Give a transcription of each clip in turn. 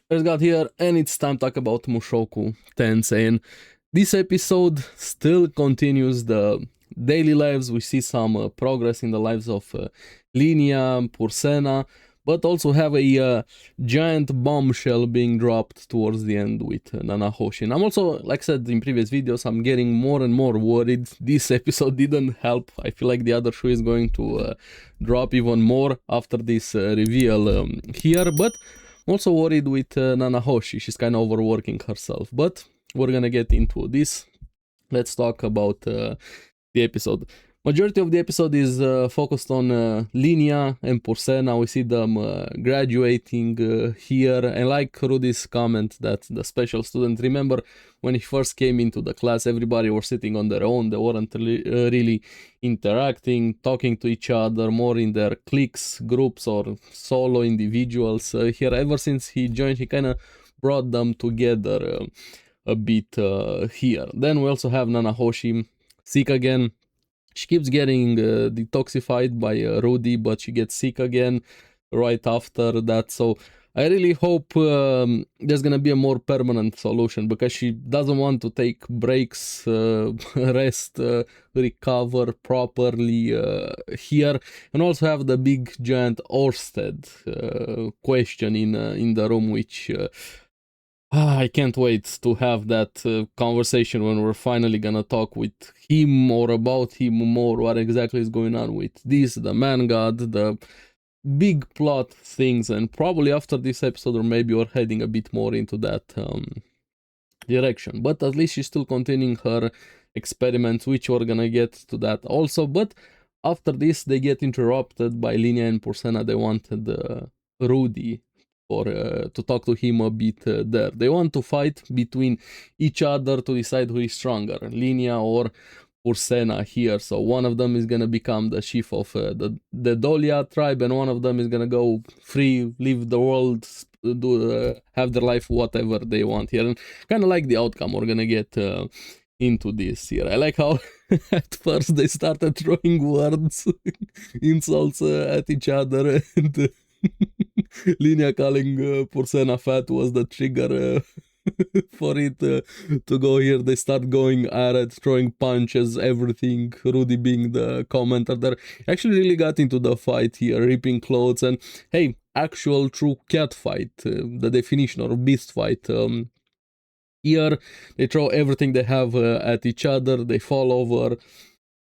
There's got here, and it's time to talk about Mushoku Tensei. And this episode still continues the daily lives. We see some progress in the lives of Linia and Pursena, but also have a giant bombshell being dropped towards the end with Nanahoshi. And I'm also, like I said in previous videos, I'm getting more and more worried. This episode didn't help. I feel like the other shoe is going to drop even more after this reveal here, but I'm also worried with Nanahoshi. She's kind of overworking herself, but we're gonna get into this. Let's talk about the episode. Majority of the episode is focused on Linia and Pursena. We see them graduating here. And like Rudy's comment that the special student, remember when he first came into the class, everybody was sitting on their own. They weren't really interacting, talking to each other, more in their cliques, groups, or solo individuals. Here, ever since he joined, he kind of brought them together a bit here. Then we also have Nanahoshi sick again. She keeps getting detoxified by Rudy, but she gets sick again right after that. So I really hope there's gonna be a more permanent solution, because she doesn't want to take breaks, rest, recover properly here, and also have the big giant Orsted question in the room, which I can't wait to have that conversation when we're finally gonna talk with him or about him more, what exactly is going on with this, the man god, the big plot things. And probably after this episode, or maybe we're heading a bit more into that direction. But at least she's still continuing her experiments, which we're gonna get to that also. But after this, they get interrupted by Linia and Porsena. They wanted Rudy to talk to him a bit there. They want to fight between each other to decide who is stronger, Linia or Pursena here. So one of them is gonna become the chief of the Dolia tribe, and one of them is gonna go free, leave the world, have their life whatever they want here. And kind of like the outcome we're gonna get into this here. I like how at first they started throwing words, insults at each other, and Linia calling Pursena fat was the trigger for it to go here. They start going at it, throwing punches, everything. Rudy being the commenter there. Actually really got into the fight here, ripping clothes, and hey, actual true cat fight, the definition, or beast fight. Here they throw everything they have at each other, they fall over,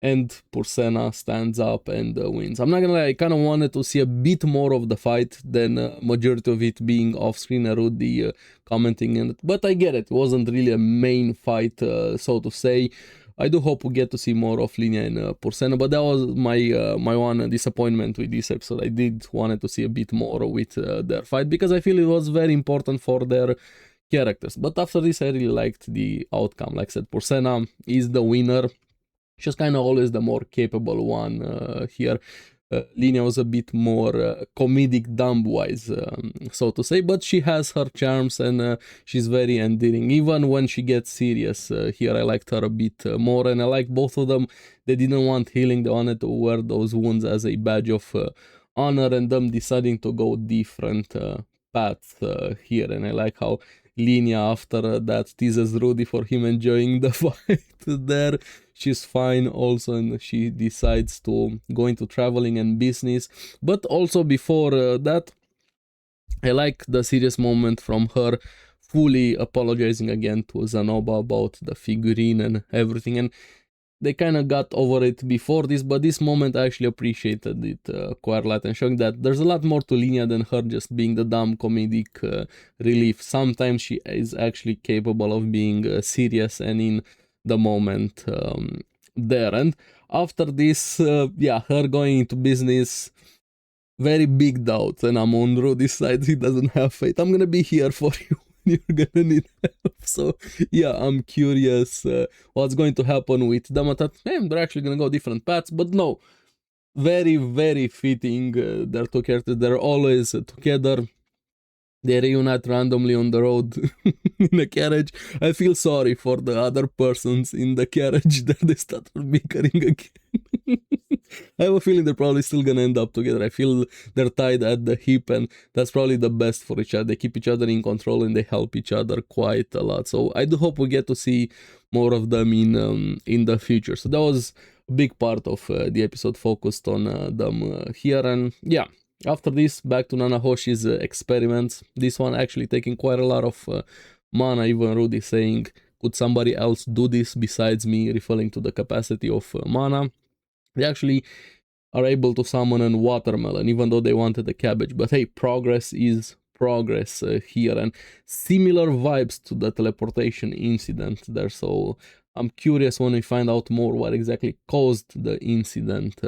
and Pursena stands up and wins. I'm not gonna lie, I kind of wanted to see a bit more of the fight than majority of it being off-screen, Rudy commenting in it. But I get it, it wasn't really a main fight, so to say. I do hope we get to see more of Linia and Pursena, but that was my one disappointment with this episode. I did wanted to see a bit more with their fight, because I feel it was very important for their characters. But after this, I really liked the outcome. Like I said, Pursena is the winner. She's kind of always the more capable one here. Linia was a bit more comedic dumb-wise, so to say, but she has her charms, and she's very endearing. Even when she gets serious here, I liked her a bit more, and I like both of them. They didn't want healing, they wanted to wear those wounds as a badge of honor, and them deciding to go different paths here. And I like how Linia, after that, teases Rudy for him enjoying the fight there. She's fine also, and she decides to go into traveling and business. But also before that, I like the serious moment from her fully apologizing again to Zanoba about the figurine and everything. And they kind of got over it before this, but this moment I actually appreciated it quite a lot, and showing that there's a lot more to Linia than her just being the dumb comedic relief. Sometimes she is actually capable of being serious and in the moment there. And after this, yeah, her going into business, very big doubt, and I'm on Rudy's side. He doesn't have faith. I'm gonna be here for you. You're gonna need help. So yeah, I'm curious what's going to happen with them. I thought, hey, they're actually gonna go different paths, but no, very, very fitting. Their two characters, they're always together. They reunite randomly on the road in a carriage. I feel sorry for the other persons in the carriage that they started bickering again. I have a feeling they're probably still gonna end up together. I feel they're tied at the hip, and that's probably the best for each other. They keep each other in control and they help each other quite a lot. So I do hope we get to see more of them in the future. So that was a big part of the episode focused on them here. And yeah, after this, back to Nanahoshi's experiments. This one actually taking quite a lot of mana. Even Rudy saying, could somebody else do this besides me, referring to the capacity of mana. They actually are able to summon a watermelon, even though they wanted a cabbage. But hey, progress is progress here, and similar vibes to the teleportation incident there. So I'm curious when we find out more what exactly caused the incident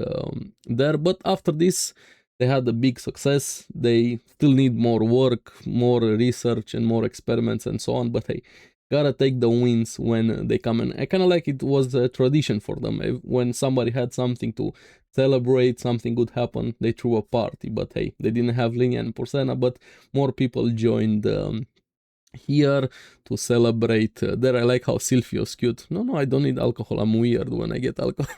there. But after this, they had a big success. They still need more work, more research, and more experiments and so on. But hey, gotta take the wins when they come in. I kind of like it was a tradition for them. When somebody had something to celebrate, something good happened, they threw a party. But hey, they didn't have Linia and Pursena, but more people joined here to celebrate. There I like how Sylphio's cute. No, I don't need alcohol. I'm weird when I get alcohol.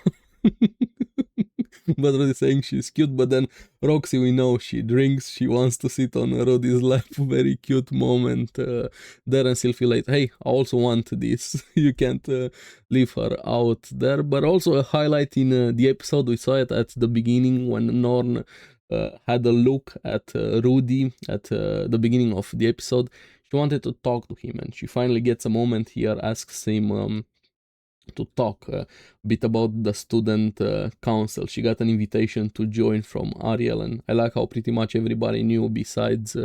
But Rudy saying she's cute, but then Roxy, we know she drinks, she wants to sit on Rudy's lap. Very cute moment there, and Sylphie like, hey, I also want this. You can't leave her out there. But also a highlight in the episode, we saw it at the beginning when Norn had a look at Rudy at the beginning of the episode. She wanted to talk to him, and she finally gets a moment here, asks him to talk a bit about the student council. She got an invitation to join from Ariel, and I like how pretty much everybody knew besides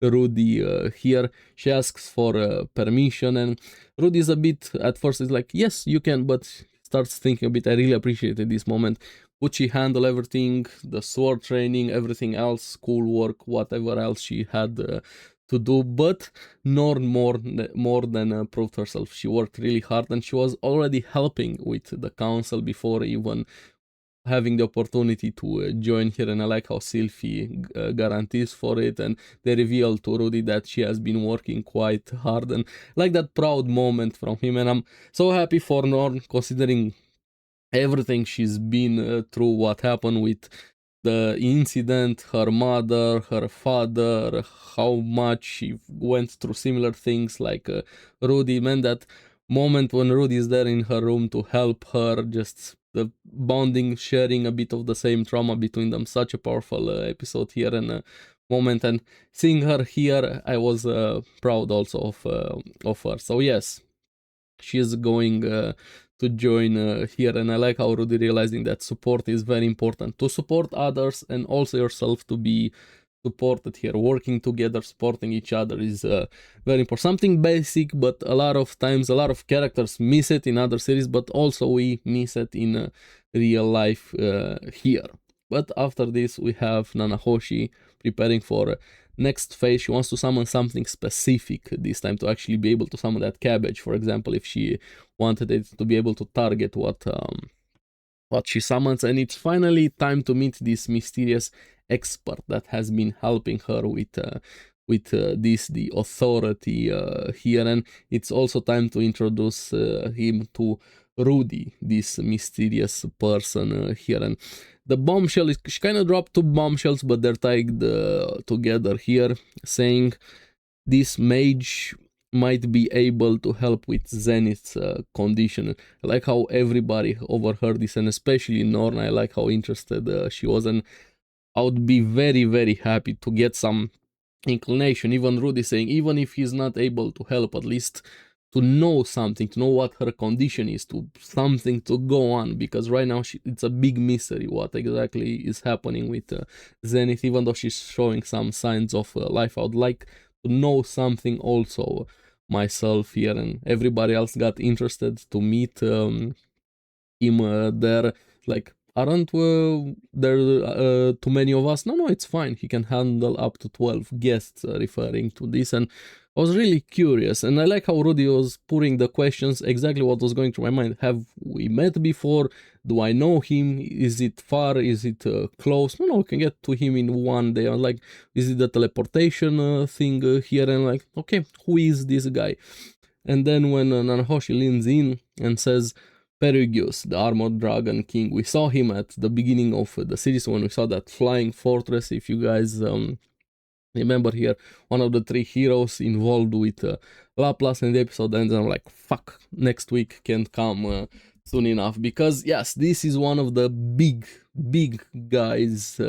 Rudy here. She asks for permission, and Rudy's a bit, at first is like, yes, you can, but starts thinking a bit. I really appreciated this moment. Could she handle everything, the sword training, everything else, schoolwork, whatever else she had to do? But Norn more than proved herself. She worked really hard, and she was already helping with the council before even having the opportunity to join here. And I like how Sylphie guarantees for it, and they reveal to Rudy that she has been working quite hard, and like that proud moment from him. And I'm so happy for Norn, considering everything she's been through, what happened with the incident, her mother, her father, how much she went through similar things like Rudy. Man, that moment when Rudy is there in her room to help her, just the bonding, sharing a bit of the same trauma between them, such a powerful episode here and moment. And seeing her here, I was proud also of her. So yes, she is going to join here, and I like how Rudy realizing that support is very important, to support others and also yourself to be supported here. Working together, supporting each other is very important. Something basic, but a lot of times a lot of characters miss it in other series, but also we miss it in real life here. But after this we have Nanahoshi preparing for next phase. She wants to summon something specific this time, to actually be able to summon that cabbage, for example, if she wanted it to be able to target what she summons. And it's finally time to meet this mysterious expert that has been helping her with the authority here. And it's also time to introduce him to Rudy, this mysterious person here. And the bombshell is, she kind of dropped two bombshells, but they're tied together here, saying this mage might be able to help with Zenith's condition. I like how everybody overheard this, and especially Norn. I like how interested she was, and I would be very, very happy to get some inclination. Even Rudy saying, even if he's not able to help, at least to know something, to know what her condition is, to something to go on, because right now it's a big mystery what exactly is happening with Zenith. Even though she's showing some signs of life, I would like to know something also myself here, and everybody else got interested to meet him there. Like, aren't there too many of us? No, it's fine. He can handle up to 12 guests, referring to this. And I was really curious, and I like how Rudy was putting the questions, exactly what was going through my mind. Have we met before? Do I know him? Is it far? Is it close? No, we can get to him in one day. I'm like, is it the teleportation thing here? And like, okay, who is this guy? And then when Nanahoshi leans in and says, Perigus, the Armored Dragon King. We saw him at the beginning of the series when we saw that flying fortress. If you guys remember here, one of the 3 heroes involved with Laplace, and the episode ends and I'm like, fuck, next week can't come soon enough, because yes, this is one of the big guys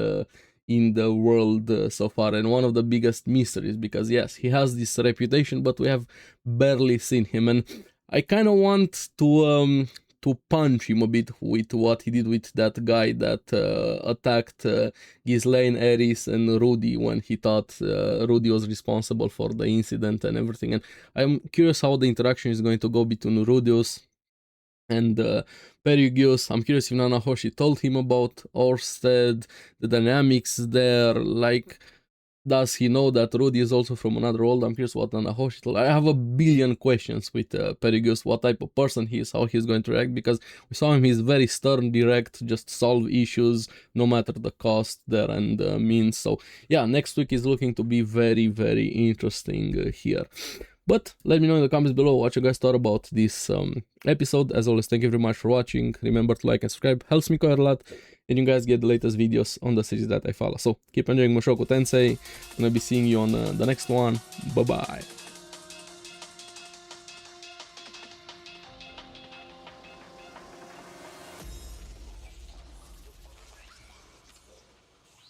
in the world so far, and one of the biggest mysteries, because yes, he has this reputation, but we have barely seen him, and I kind of want to punch him a bit with what he did with that guy that attacked Ghislaine, Eris, and Rudy when he thought Rudy was responsible for the incident and everything. And I'm curious how the interaction is going to go between Rudius and Perigus. I'm curious if Nanahoshi told him about Orsted, the dynamics there, like, does he know that Rudy is also from another world? I'm curious what Nanahoshi told. I have a billion questions with Perigus, what type of person he is, how he's going to react, because we saw him, he's very stern, direct, just solve issues, no matter the cost there and means. So yeah, next week is looking to be very interesting here. But let me know in the comments below what you guys thought about this episode. As always, thank you very much for watching. Remember to like and subscribe, helps me quite a lot, and you guys get the latest videos on the series that I follow. So keep enjoying Mushoku Tensei. Gonna be seeing you on the next one. Bye bye.